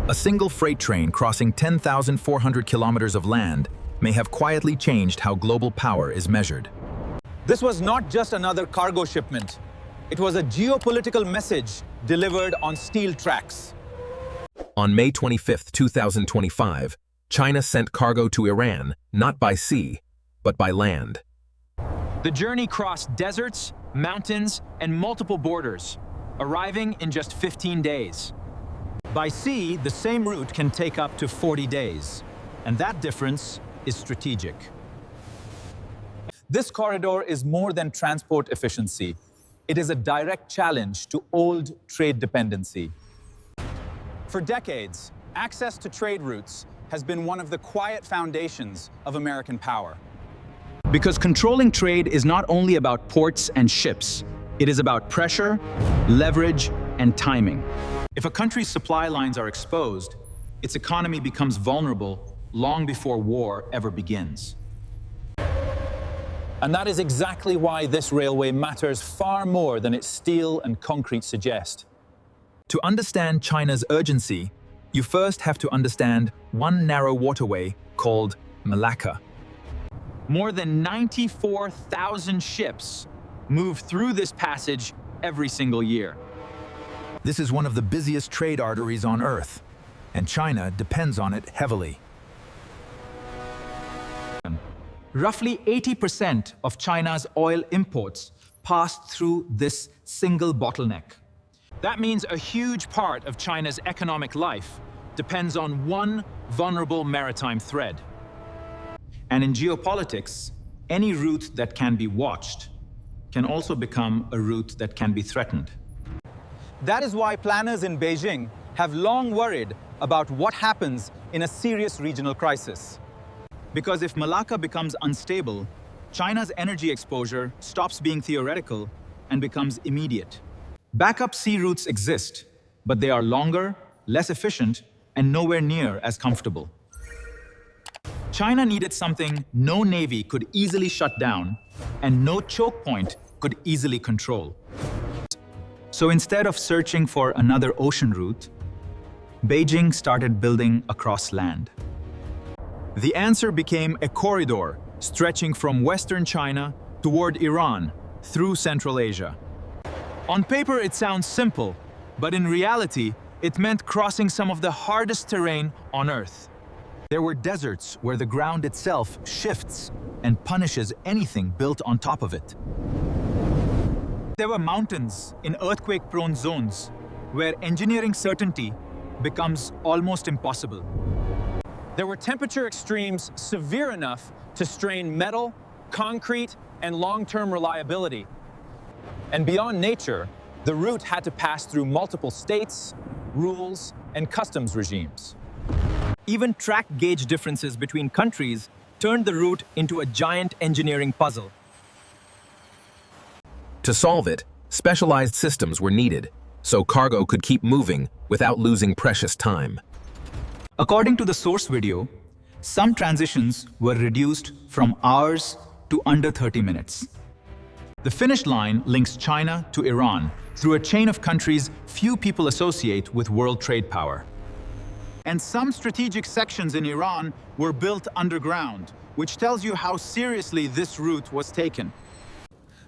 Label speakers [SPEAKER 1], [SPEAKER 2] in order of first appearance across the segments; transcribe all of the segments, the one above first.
[SPEAKER 1] A single freight train crossing 10,400 kilometers of land may have quietly changed how global power is measured.
[SPEAKER 2] This was not just another cargo shipment. It was a geopolitical message delivered on steel tracks.
[SPEAKER 1] On May 25, 2025, China sent cargo to Iran, not by sea, but by land.
[SPEAKER 3] The journey crossed deserts, mountains, and multiple borders, arriving in just 15 days.
[SPEAKER 2] By sea, the same route can take up to 40 days, and that difference is strategic. This corridor is more than transport efficiency. It is a direct challenge to old trade dependency. For decades, access to trade routes has been one of the quiet foundations of American power.
[SPEAKER 3] Because controlling trade is not only about ports and ships, it is about pressure, leverage, and timing.
[SPEAKER 2] If a country's supply lines are exposed, its economy becomes vulnerable long before war ever begins. And that is exactly why this railway matters far more than its steel and concrete suggest.
[SPEAKER 1] To understand China's urgency, you first have to understand one narrow waterway called Malacca.
[SPEAKER 3] More than 94,000 ships move through this passage every single year.
[SPEAKER 1] This is one of the busiest trade arteries on Earth, and China depends on it heavily.
[SPEAKER 3] Roughly 80% of China's oil imports pass through this single bottleneck. That means a huge part of China's economic life depends on one vulnerable maritime thread. And in geopolitics, any route that can be watched can also become a route that can be threatened.
[SPEAKER 2] That is why planners in Beijing have long worried about what happens in a serious regional crisis. Because if Malacca becomes unstable, China's energy exposure stops being theoretical and becomes immediate. Backup sea routes exist, but they are longer, less efficient, and nowhere near as comfortable. China needed something no navy could easily shut down and no choke point could easily control. So instead of searching for another ocean route, Beijing started building across land. The answer became a corridor stretching from western China toward Iran through Central Asia. On paper, it sounds simple, but in reality, it meant crossing some of the hardest terrain on Earth. There were deserts where the ground itself shifts and punishes anything built on top of it. There were mountains in earthquake-prone zones where engineering certainty becomes almost impossible. There were temperature extremes severe enough to strain metal, concrete, and long-term reliability. And beyond nature, the route had to pass through multiple states, rules, and customs regimes. Even track gauge differences between countries turned the route into a giant engineering puzzle.
[SPEAKER 1] To solve it, specialized systems were needed, so cargo could keep moving without losing precious time.
[SPEAKER 3] According to the source video, some transitions were reduced from hours to under 30 minutes. The finish line links China to Iran through a chain of countries few people associate with world trade power. And some strategic sections in Iran were built underground, which tells you how seriously this route was taken.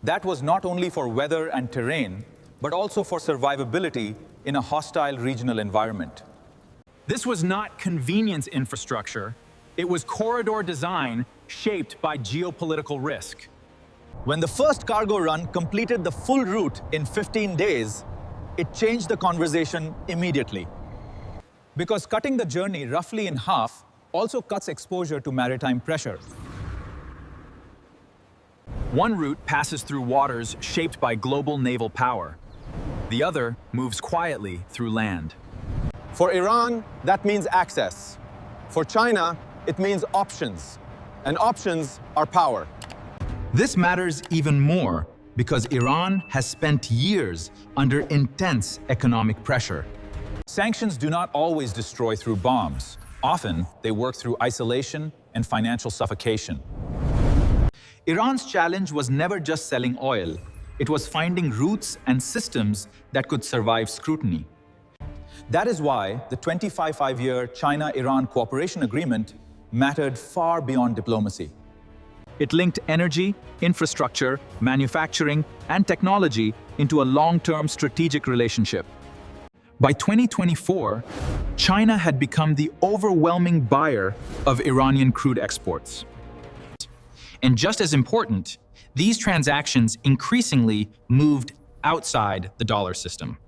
[SPEAKER 3] That was not only for weather and terrain, but also for survivability in a hostile regional environment. This was not convenience infrastructure, it was corridor design shaped by geopolitical risk. When the first cargo run completed the full route in 15 days, it changed the conversation immediately. Because cutting the journey roughly in half also cuts exposure to maritime pressure.
[SPEAKER 1] One route passes through waters shaped by global naval power. The other moves quietly through land.
[SPEAKER 2] For Iran, that means access. For China, it means options. And options are power.
[SPEAKER 3] This matters even more because Iran has spent years under intense economic pressure.
[SPEAKER 2] Sanctions do not always destroy through bombs. Often, they work through isolation and financial suffocation.
[SPEAKER 3] Iran's challenge was never just selling oil. It was finding routes and systems that could survive scrutiny.
[SPEAKER 2] That is why the 25-year China-Iran cooperation agreement mattered far beyond diplomacy.
[SPEAKER 3] It linked energy, infrastructure, manufacturing, and technology into a long-term strategic relationship. By 2024, China had become the overwhelming buyer of Iranian crude exports. And just as important, these transactions increasingly moved outside the dollar system.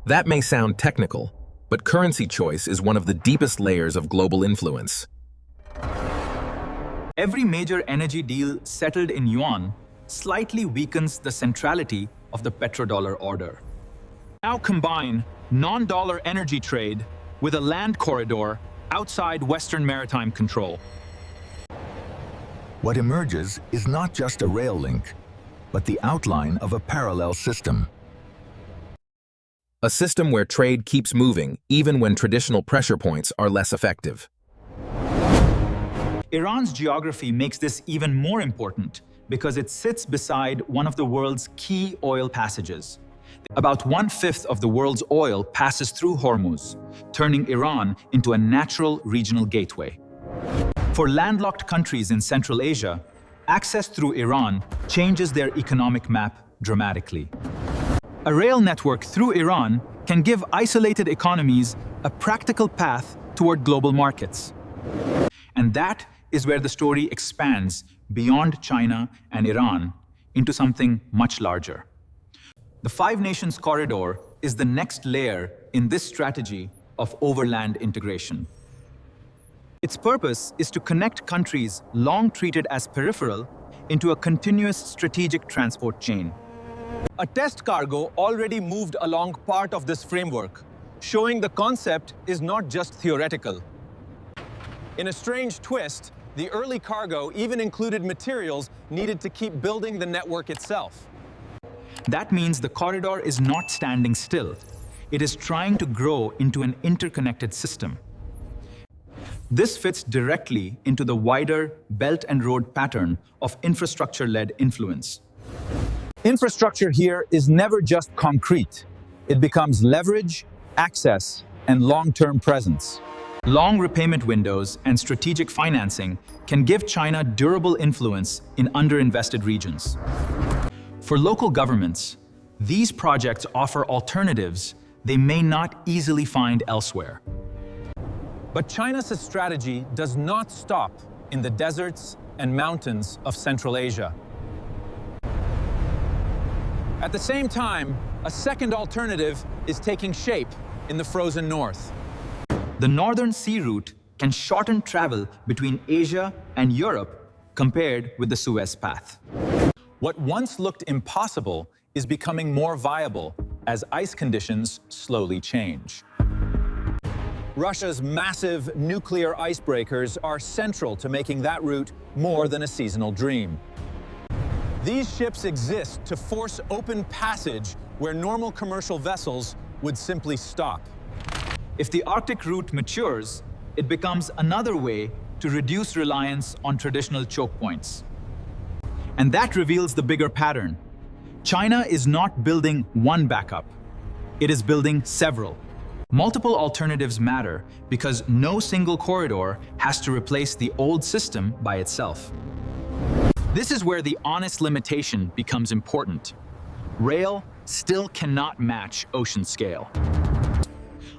[SPEAKER 1] That may sound technical, but currency choice is one of the deepest layers of global influence.
[SPEAKER 3] Every major energy deal settled in yuan slightly weakens the centrality of the petrodollar order. Now combine non-dollar energy trade with a land corridor outside Western maritime control.
[SPEAKER 4] What emerges is not just a rail link, but the outline of a parallel system.
[SPEAKER 1] A system where trade keeps moving even when traditional pressure points are less effective.
[SPEAKER 3] Iran's geography makes this even more important because it sits beside one of the world's key oil passages. About 1/5 of the world's oil passes through Hormuz, turning Iran into a natural regional gateway. For landlocked countries in Central Asia, access through Iran changes their economic map dramatically. A rail network through Iran can give isolated economies a practical path toward global markets. And that is where the story expands beyond China and Iran into something much larger. The Five Nations Corridor is the next layer in this strategy of overland integration. Its purpose is to connect countries long treated as peripheral into a continuous strategic transport chain.
[SPEAKER 2] A test cargo already moved along part of this framework, showing the concept is not just theoretical. In a strange twist, the early cargo even included materials needed to keep building the network itself.
[SPEAKER 3] That means the corridor is not standing still. It is trying to grow into an interconnected system. This fits directly into the wider Belt and Road pattern of infrastructure-led influence.
[SPEAKER 2] Infrastructure here is never just concrete. It becomes leverage, access, and long-term presence.
[SPEAKER 3] Long repayment windows and strategic financing can give China durable influence in underinvested regions. For local governments, these projects offer alternatives they may not easily find elsewhere.
[SPEAKER 2] But China's strategy does not stop in the deserts and mountains of Central Asia. At the same time, a second alternative is taking shape in the frozen north.
[SPEAKER 3] The Northern Sea Route can shorten travel between Asia and Europe compared with the Suez Path.
[SPEAKER 2] What once looked impossible is becoming more viable as ice conditions slowly change. Russia's massive nuclear icebreakers are central to making that route more than a seasonal dream. These ships exist to force open passage where normal commercial vessels would simply stop.
[SPEAKER 3] If the Arctic route matures, it becomes another way to reduce reliance on traditional choke points. And that reveals the bigger pattern. China is not building one backup. It is building several. Multiple alternatives matter because no single corridor has to replace the old system by itself. This is where the honest limitation becomes important. Rail still cannot match ocean scale.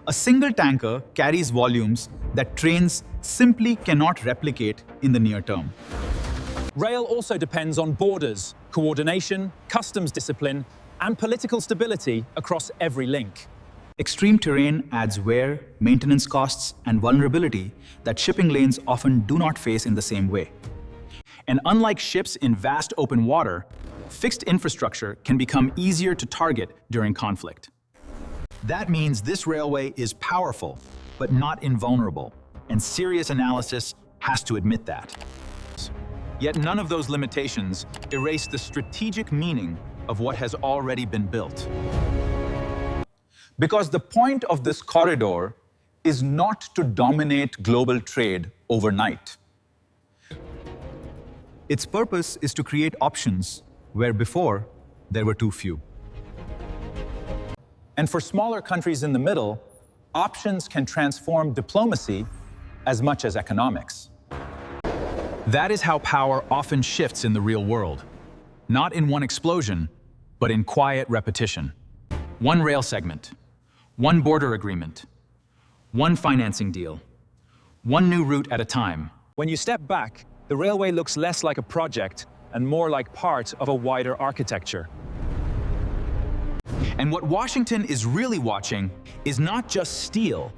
[SPEAKER 3] A single tanker carries volumes that trains simply cannot replicate in the near term.
[SPEAKER 2] Rail also depends on borders, coordination, customs discipline, and political stability across every link.
[SPEAKER 3] Extreme terrain adds wear, maintenance costs, and vulnerability that shipping lanes often do not face in the same way. And unlike ships in vast open water, fixed infrastructure can become easier to target during conflict. That means this railway is powerful, but not invulnerable, and serious analysis has to admit that. Yet none of those limitations erase the strategic meaning of what has already been built.
[SPEAKER 2] Because the point of this corridor is not to dominate global trade overnight.
[SPEAKER 3] Its purpose is to create options where before there were too few.
[SPEAKER 2] And for smaller countries in the middle, Options can transform diplomacy as much as economics.
[SPEAKER 3] That is how power often shifts in the real world. Not in one explosion, but in quiet repetition. One rail segment, one border agreement, one financing deal, one new route at a time.
[SPEAKER 5] When you step back, the railway looks less like a project and more like part of a wider architecture.
[SPEAKER 3] And what Washington is really watching is not just steel,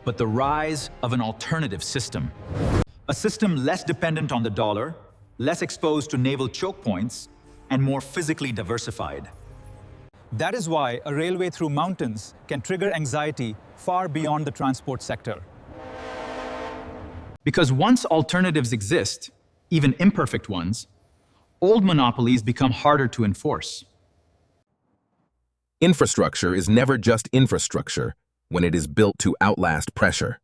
[SPEAKER 3] but the rise of an alternative system. A system less dependent on the dollar, less exposed to naval choke points, and more physically diversified.
[SPEAKER 2] That is why a railway through mountains can trigger anxiety far beyond the transport sector.
[SPEAKER 3] Because once alternatives exist, even imperfect ones, old monopolies become harder to enforce.
[SPEAKER 1] Infrastructure is never just infrastructure when it is built to outlast pressure.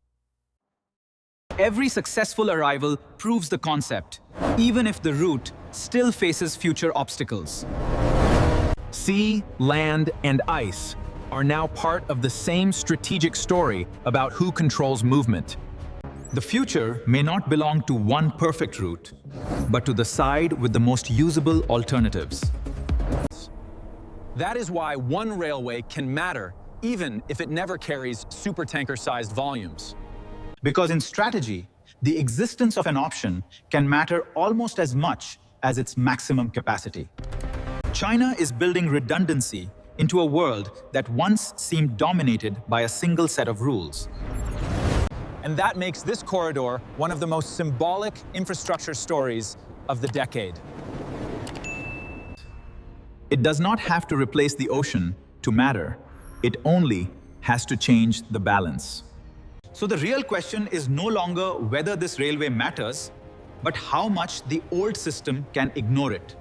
[SPEAKER 3] Every successful arrival proves the concept, even if the route still faces future obstacles.
[SPEAKER 1] Sea, land, and ice are now part of the same strategic story about who controls movement.
[SPEAKER 3] The future may not belong to one perfect route, but to the side with the most usable alternatives.
[SPEAKER 2] That is why one railway can matter, even if it never carries supertanker-sized volumes.
[SPEAKER 3] Because in strategy, the existence of an option can matter almost as much as its maximum capacity. China is building redundancy into a world that once seemed dominated by a single set of rules.
[SPEAKER 2] And that makes this corridor one of the most symbolic infrastructure stories of the decade.
[SPEAKER 3] It does not have to replace the ocean to matter. It only has to change the balance. So the real question is no longer whether this railway matters, but how much the old system can ignore it.